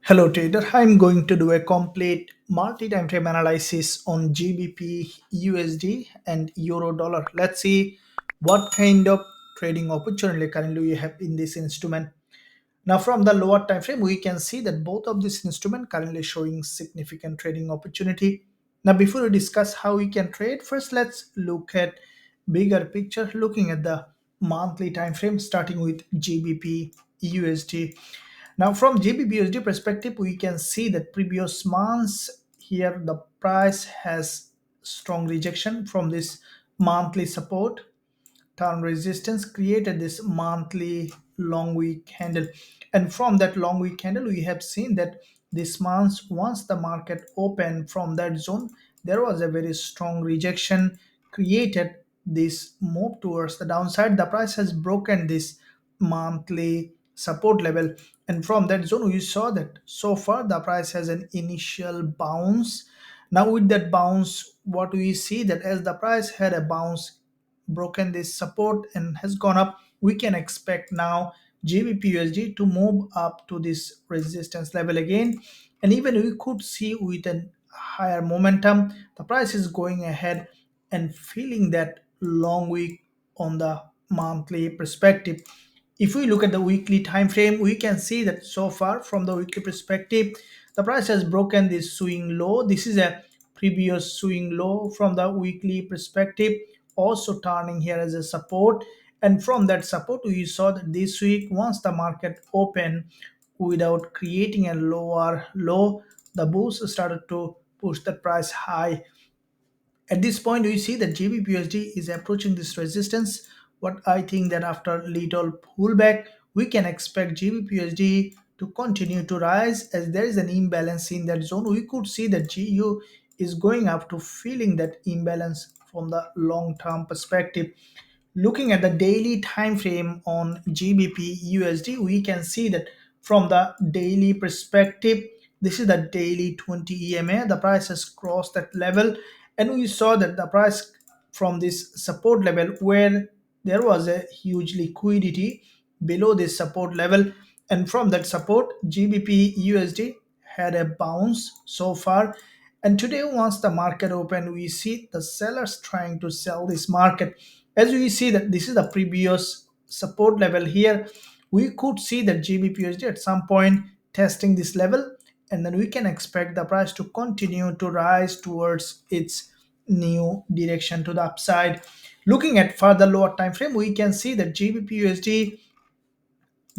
Hello trader, I'm going to do a complete multi-time frame analysis on GBP, USD and Euro dollar. Let's see what kind of trading opportunity currently we have in this instrument. Now from the lower time frame, we can see that both of these instruments currently showing significant trading opportunity. Now before we discuss how we can trade, first let's look at bigger picture looking at the monthly time frame starting with GBP, USD. Now, from GBP perspective, we can see that previous months here the price has strong rejection from this monthly support turn resistance created this monthly long week candle, and from that long week candle we have seen that this month once the market opened from that zone there was a very strong rejection created this move towards the downside. The price has broken this monthly support level, and from that zone we saw that so far the price has an initial bounce. Now with that bounce, what we see that as the price had a bounce, broken this support and has gone up, we can expect now GBP to move up to this resistance level again, and even we could see with a higher momentum the price is going ahead and feeling that long week on the monthly perspective. If we look at the weekly time frame, we can see that so far from the weekly perspective the price has broken this swing low. This is a previous swing low from the weekly perspective, also turning here as a support, and from that support we saw that this week once the market opened without creating a lower low, the bulls started to push the price high. At this point, we see that GBP is approaching this resistance. What I think that after little pullback, we can expect GBP to continue to rise as there is an imbalance in that zone. We could see that GU is going up to feeling that imbalance from the long-term perspective. Looking at the daily time frame on GBP USD, we can see that from the daily perspective, this is the daily 20 EMA. The price has crossed that level, and we saw that the price from this support level where there was a huge liquidity below this support level, and from that support GBP USD had a bounce so far. And today once the market opened, we see the sellers trying to sell this market. As we see that this is the previous support level here, we could see that GBP at some point testing this level, and then we can expect the price to continue to rise towards its new direction to the upside. Looking at further lower time frame, we can see that GBP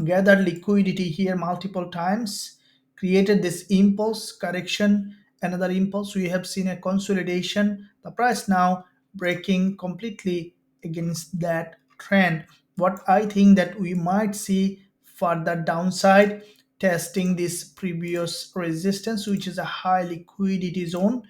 gathered liquidity here multiple times, created this impulse correction, another impulse. We have seen a consolidation. The price now breaking completely against that trend. What I think that we might see further downside testing this previous resistance, which is a high liquidity zone.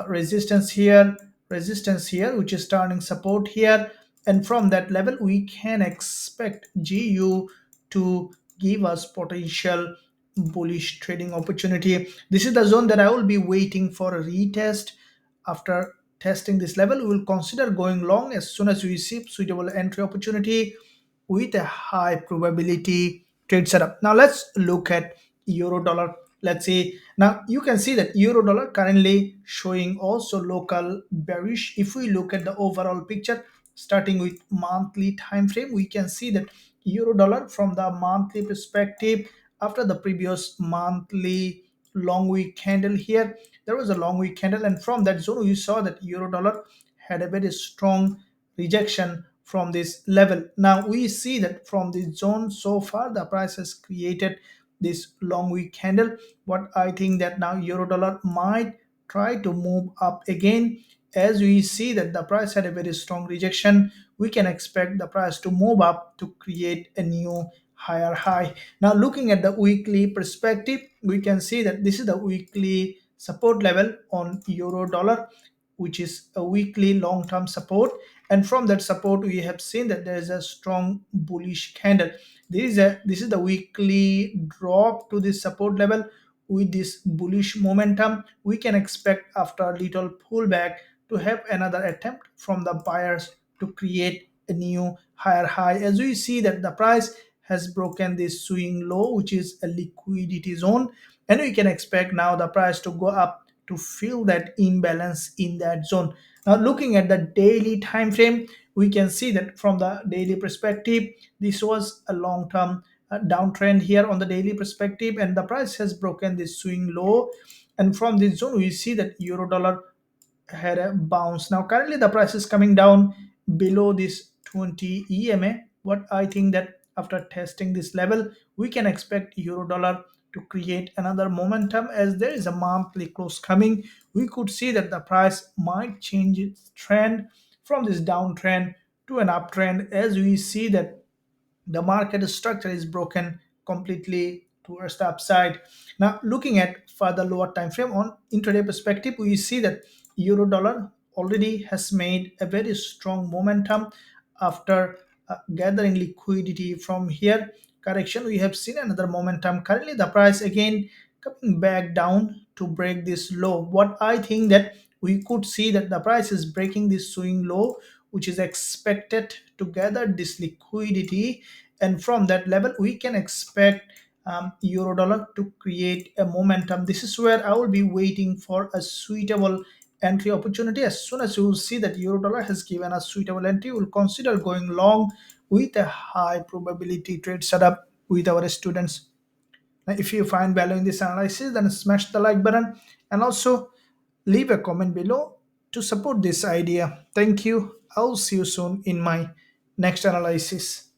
Resistance here, which is turning support here, and from that level we can expect GU to give us potential bullish trading opportunity. This is the zone that I will be waiting for a retest. After testing this level, we will consider going long as soon as we see suitable entry opportunity with a high probability trade setup. Now let's look at euro dollar. Let's see. Now you can see that euro dollar currently showing also local bearish. If we look at the overall picture starting with monthly time frame, we can see that euro dollar from the monthly perspective, after the previous monthly long week candle here, there was a long week candle, and from that zone we saw that euro dollar had a very strong rejection from this level. Now we see that from this zone so far the price has created this long week candle. What I think that now euro dollar might try to move up again. As we see that the price had a very strong rejection, we can expect the price to move up to create a new higher high. Now looking at the weekly perspective, we can see that this is the weekly support level on euro dollar, which is a weekly long-term support, and from that support we have seen that there is a strong bullish candle. This is the weekly drop to this support level. With this bullish momentum, we can expect after a little pullback to have another attempt from the buyers to create a new higher high. As we see that the price has broken this swing low, which is a liquidity zone, and we can expect now the price to go up to fill that imbalance in that zone. Now looking at the daily time frame, we can see that from the daily perspective, this was a long term downtrend here on the daily perspective, and the price has broken this swing low, and from this zone we see that euro dollar had a bounce. Now currently the price is coming down below this 20 EMA. What I think that after testing this level, we can expect euro dollar to create another momentum as there is a monthly close coming. We could see that the price might change its trend from this downtrend to an uptrend as we see that the market structure is broken completely towards the upside. Now, looking at further lower time frame on intraday perspective, we see that euro dollar already has made a very strong momentum after gathering liquidity from here. Correction, we have seen another momentum. Currently, the price again coming back down to break this low. What I think that we could see that the price is breaking this swing low, which is expected to gather this liquidity, and from that level we can expect euro dollar to create a momentum. This is where I will be waiting for a suitable entry opportunity. As soon as you will see that euro dollar has given a suitable entry, we'll consider going long with a high probability trade setup with our students. Now, if you find value in this analysis, then smash the like button and also leave a comment below to support this idea. Thank you. I'll see you soon in my next analysis.